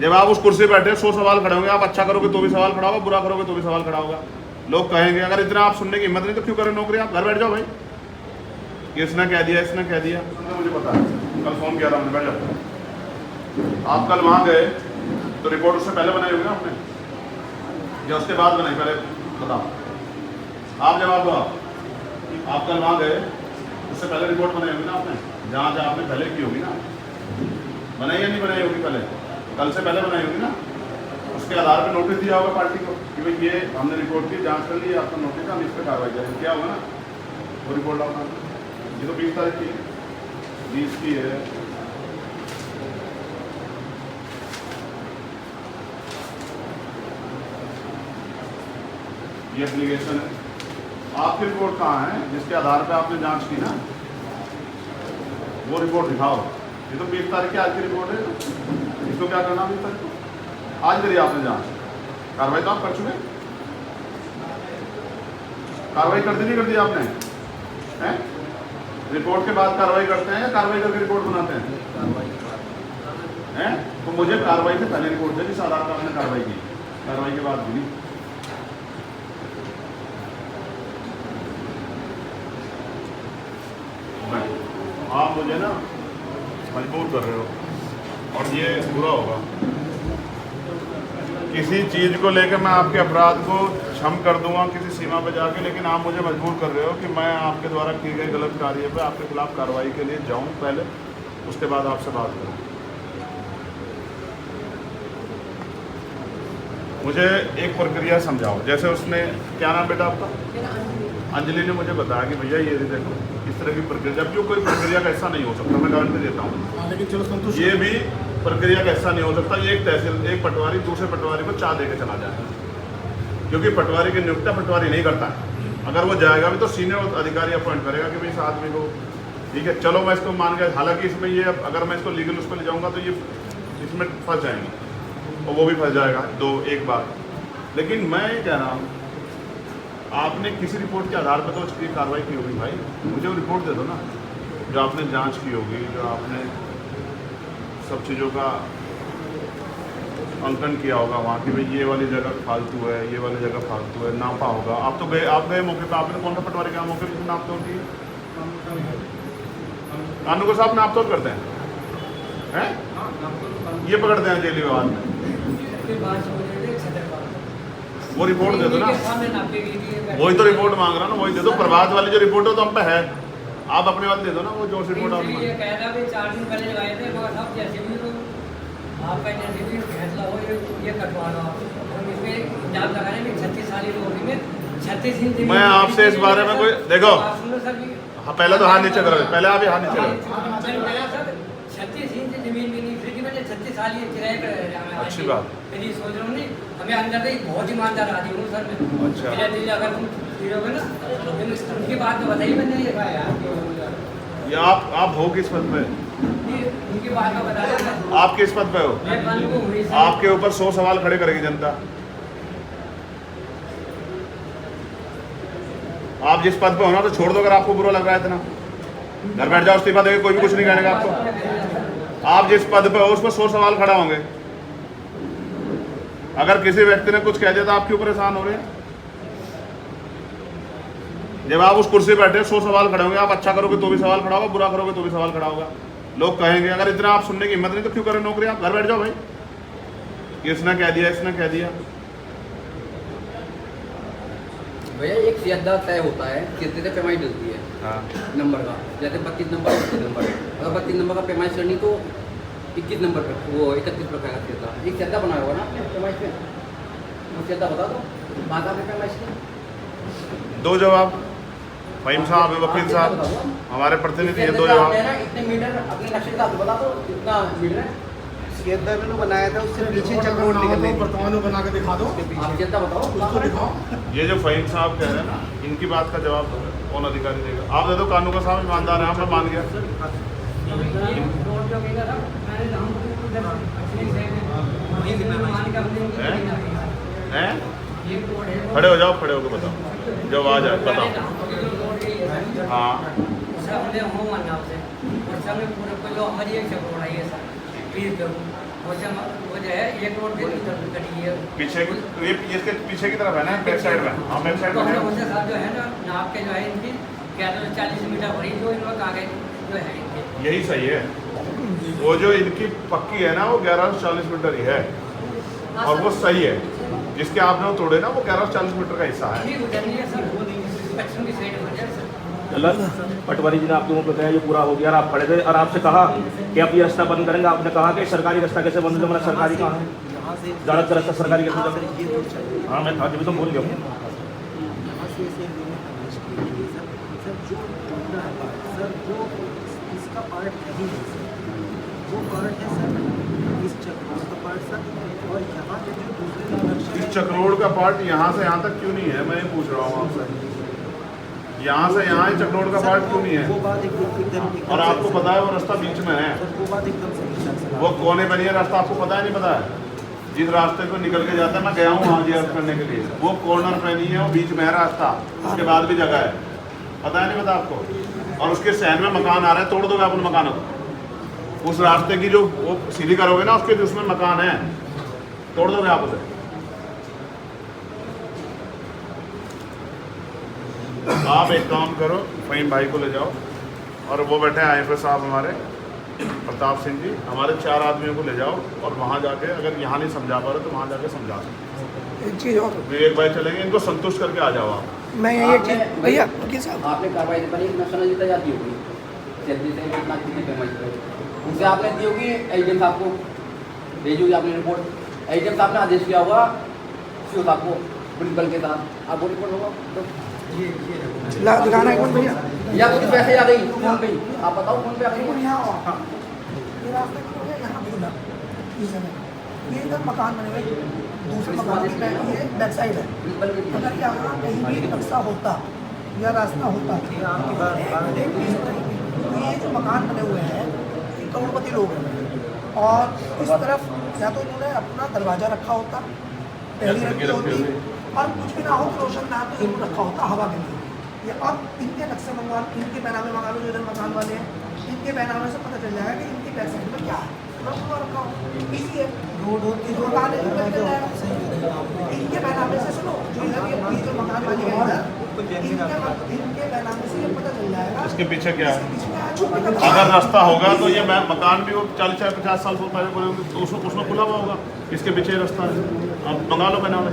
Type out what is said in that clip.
जब आप उस कुर्सी पर बैठे 100 सवाल खड़े होंगे, आप अच्छा करोगे तो भी सवाल खड़ा होगा, बुरा करोगे तो भी सवाल खड़ा होगा। लोग कहेंगे अगर इतना आप सुनने की हिम्मत नहीं तो क्यों करें नौकरी, आप घर बैठ जाओ भाई। इसने कह दिया, इसने कह दिया, मुझे पता है, कल फोन किया था मुझे, बैठ जाओ। आप कल वहाँ गए तो रिपोर्ट उससे पहले बनाई होगी ना आपने, या उसके बाद बनाई? पहले बताओ, आप जवाब दो। आप कल वहाँ गए, उससे पहले रिपोर्ट बनाई होगी ना आपने, जहाँ जहाँ आपने पहले की होगी ना, बनाई या नहीं बनाई होगी? पहले कल से पहले बनाई होगी ना। उसके आधार पर नोटिस दिया होगा पार्टी को कि भाई ये हमने रिपोर्ट की, जांच कर ली, आपका नोटिस है, हम इस पर कार्रवाई करेंगे, क्या होगा ना वो रिपोर्ट आपका। ये तो 20 तारीख की, 20 की है। ये एप्लीकेशन है, आपकी रिपोर्ट कहाँ है जिसके आधार पे आपने जांच की ना, वो रिपोर्ट दिखाओ। ये तो 20 तारीख की आज की रिपोर्ट है, इसको क्या करना 20 तारीख को? आज करिए आपने जांच, कार्रवाई तो आप कर चुके, कार्रवाई कर दी नहीं कर दी आपने हैं? रिपोर्ट के बाद कार्रवाई करते हैं या कार्रवाई करके रिपोर्ट बनाते हैं? तो मुझे कार्रवाई से पहले रिपोर्ट दे जिस आधार पर आपने कार्रवाई की, कार्रवाई के बाद भी। आप मुझे ना मजबूर कर रहे हो और ये बुरा होगा। किसी चीज़ को लेकर मैं आपके अपराध को क्षम कर दूंगा किसी सीमा पर जाके, लेकिन आप मुझे मजबूर कर रहे हो कि मैं आपके द्वारा किए गए गलत कार्य पे आपके खिलाफ कार्रवाई के लिए जाऊं पहले, उसके बाद आपसे बात करूं। मुझे एक प्रक्रिया समझाओ, जैसे उसने, क्या नाम बेटा आपका? अंजलि ने मुझे बताया कि भैया ये देखो इस तरह की प्रक्रिया, जबकि कोई प्रक्रिया का ऐसा नहीं हो सकता, मैं गारंटी देता हूँ। लेकिन चलो संतुष्ट, ये भी प्रक्रिया का ऐसा नहीं हो सकता एक तहसील, एक पटवारी दूसरे पटवारी को चाह देकर चला जाए, क्योंकि पटवारी की नियुक्ति पटवारी नहीं करता है। अगर वो जाएगा भी तो सीनियर अधिकारी अपॉइंट करेगा कि भाई इस आदमी को, ठीक है चलो मैं इसको मान गया। हालांकि इसमें ये अगर मैं इसको लीगल उस पर ले जाऊँगा तो ये इसमें फंस जाएंगे और वो भी फंस जाएगा एक बार। लेकिन मैं ये कह रहा हूँ, आपने किसी रिपोर्ट के आधार पर तो उसकी कार्रवाई की होगी भाई, मुझे वो रिपोर्ट दे दो ना, जो आपने जांच की होगी, जो आपने सब चीज़ों का अंकन किया होगा वहाँ की, भाई ये वाली जगह फालतू है, ये वाली जगह फालतू है, नापा होगा। आप तो गए, आप गए मौके पर, आपने कौन सा पटवारी का मौके पर नाप तोड़ की? कानून को साहब नाप तोड़ करते हैं, ये पकड़ते हैं जेली विभाग में। वो रिपोर्ट दे दो ना, वही तो रिपोर्ट मांग रहा ना, वही दे दो। प्रभात वाली जो रिपोर्ट है तो हम पे है, आप अपने वाले दे दो ना, वो जो रिपोर्ट आप 4 दिन पहले लगाए थे, मगर सब जैसे भी तो आपका जैसे भी फैसला हो ये कटवा लो आप। हम इसमें इल्जाम लगाने में 36 साल नौकरी में 36 दिन। मैं आपसे इस बारे में कोई देखो, सुनो सर, हाँ पहले तो हाथ नीचे करो, पहले आप ही हाथ नीचे करो। 36 इंच जमीन भी नहीं, फिर भी मैंने 36 साल ये किराए पर रहा। अच्छी बात। मैं ये सोच रहा हूँ नहीं, हमें अंदर से बहुत ईमानदार आदमी हूँ सर मैं। अच्छा। मेरा दिल अगर तुम फिरोगे ना तो फिर उनकी बात तो बताइए मैंने ये आप हो किस पद पे? उनकी बात तो बता दें। आप किस पद पे हो? मैं कानून को हुई सर। आपके ऊपर 100 सवाल खड़े करेगी जनता। आप जिस पद पे हो ना तो छोड़ दो, अगर आपको बुरा लग रहा है इतना, घर बैठ जाओ, इस्तीफा देके कोई भी कुछ नहीं करेगा आपको। आप जिस पद पे हो उस पर 100 सवाल खड़ा होंगे। अगर किसी व्यक्ति ने कुछ कह दिया तो आपके ऊपर एहसान हो रहे हैं। जब आप उस कुर्सी पर बैठे 100 सवाल खड़े होंगे, आप अच्छा करोगे तो भी सवाल खड़ा होगा, बुरा करोगे तो भी सवाल खड़ा होगा। लोग कहेंगे अगर इतना आप सुनने की हिम्मत नहीं तो क्यों करें नौकरी, आप घर बैठ जाओ भाई। इसने कह दिया, इसने कह दिया। भैया एक सीधा तय होता है, सीधे से पेमाई डलती है। हाँ। नंबर का, जैसे 32 नंबर 32 नंबर, अगर 32 नंबर का पेमाइश करनी तो 21 नंबर पर, वो 31 प्रकार का सीधा एक सीधा बनाया होगा ना आपने पेमाइश में, वो सीधा बता दो बाधा में पेमाइश की। दो जवाब, फहीम साहब है, वकील साहब हमारे प्रतिनिधि है, दो जवाब। इतने मीटर अपने नक्शे का बता दो, कितना मीटर है मैंने बनाया था, उससे पीछे चक्रोड निकलने वर्तमान में बना के दिखा दो, आप जनता बताओ, उसको दिखाओ। ये जो फहीम साहब कह रहे हैं ना, इनकी बात का जवाब कौन अधिकारी देगा? आप दे दो, कानून का साहब ईमानदार है, मैं मान गया। हैं? खड़े हो जाओ, खड़े होकर बताओ, जब आ जाए बताओ। हाँ वो जो है एक रोड पे इधर कटी है। पीछे ये इसके पीछे की तरफ है ना, बैक साइड में। हाँ बैक साइड तो में हमने है। उनसे साहब जो है ना नाप के जो है इनकी क्या तो 40 मीटर भरी जो इनका कागज जो है इनके। यही सही है। वो जो इनकी पक्की है ना वो 1140 मीटर ही है और वो सही है। जिसके आपने वो तोड़े ना वो 1140 मीटर का हिस्सा है। ठीक उधर नहीं है सर, पश्चिम की साइड में है सर। पटवारी जी ने आप लोगों को बताया ये पूरा हो गया और आप खड़े थे और आपसे कहा कि आप ये रास्ता बंद करेंगे। आपने कहा कि सरकारी रास्ता कैसे बंद होगा, सरकारी कहाँ है, यहाँ से ज़्यादातर रास्ता सरकारी कैसे यहाँ चल से ये रोड चल रही है। हाँ मैं आज भी तो बोल गया हूँ। यहाँ से इसे मैंने प्रवेश किया है सर। सर जो टूटना है पार्ट, सर जो इसका पार्ट नहीं है सर, वो पार्ट है सर इस चक्रोड़ का पार्ट सर। और यहाँ पे जो दूसरे नक्शे इस चक्रोड़ का पार्ट यहाँ से यहाँ तक क्यों नहीं है, मैं ये पूछ रहा हूँ आपसे। यहाँ से यहाँ ही चक्रोड़ का पार्ट क्यों नहीं वो है? बात एकदम और आपको पता है वो रास्ता बीच में है, सर, वो बात एकदम सही है सर। वो कोने पर नहीं है रास्ता, आपको पता है नहीं पता है? जिस रास्ते को निकल के जाता है, मैं गया हूँ वहाँ जीआरएफ करने के लिए, वो कॉर्नर पे नहीं है, वो बीच में है रास्ता, उसके बाद भी जगह है। पता है नहीं पता आपको? और उसके सहन में मकान आ रहा है, तोड़ दोगे आप उन मकानों को? उस रास्ते की जो वो सीधी करोगे ना उसके उसमें मकान है, तोड़ दोगे आप उसे? आप एक काम करो, फहीम भाई को ले जाओ और वो बैठे हैं आईएफएस साहब हमारे प्रताप सिंह जी, हमारे 4 आदमियों को ले जाओ और वहाँ जाके अगर यहाँ नहीं समझा पा रहे तो वहाँ जाके समझा दो। एक चीज़ और विवेक भाई चलेंगे, इनको संतुष्ट करके आ जाओ आप। मैं ये चीज़ भैया वकील साहब आपने कार्रवाई पर एक नेशनल जीता जाती होगी जल्दी से कितना कितनी पेमेंट पे उनसे आपने दी होगी, एजेंट साहब को भेजी होगी आपने रिपोर्ट, एजेंट साहब ने आदेश किया होगा सीओ साहब को प्रिंसिपल के साथ, आप वो रिपोर्ट होगा तो दिखाना एक मिनट भैया या कुछ पैसे आ गई फोन पे ही, आप बताओ फोन पे आ गई। यहाँ आओ। ये रास्ता क्यों है यहाँ पे खुला इस जगह, ये इधर मकान बने हुए, दूसरे मकान की बैक साइड है। प्रिंसिपल के अगर यहाँ कहीं भी नक्शा होता या रास्ता होता तो ये जो मकान बने हुए हैं ये करोड़पति लोग हैं और इस तरफ या तो इन्होंने अपना दरवाजा रखा होता, पहली रखी होती, और कुछ भी ना हो तो रोशन ना तो इनको रखा होता हवा के लिए। या अब इनके नक्शे मंगवा, इनके बैनामे मंगा लो, जो इधर मकान वाले हैं इनके बैनामे से पता चल जाएगा कि इनकी बैक साइड में क्या है, रखा रखा हो इसी है रोड होती है, मकान है पता चल जाएगा इनके बैनामे से। सुनो जो इधर ये जो मकान वाले हैं इधर इनके बैनामे से ये पता चल जाएगा इसके पीछे क्या है? छोटे अगर रास्ता होगा तो ये मकान भी वो 40-50 साल से पहले बने होंगे तो उसमें खुला हुआ होगा, इसके पीछे रास्ता है, आप मंगा लो बैनामे।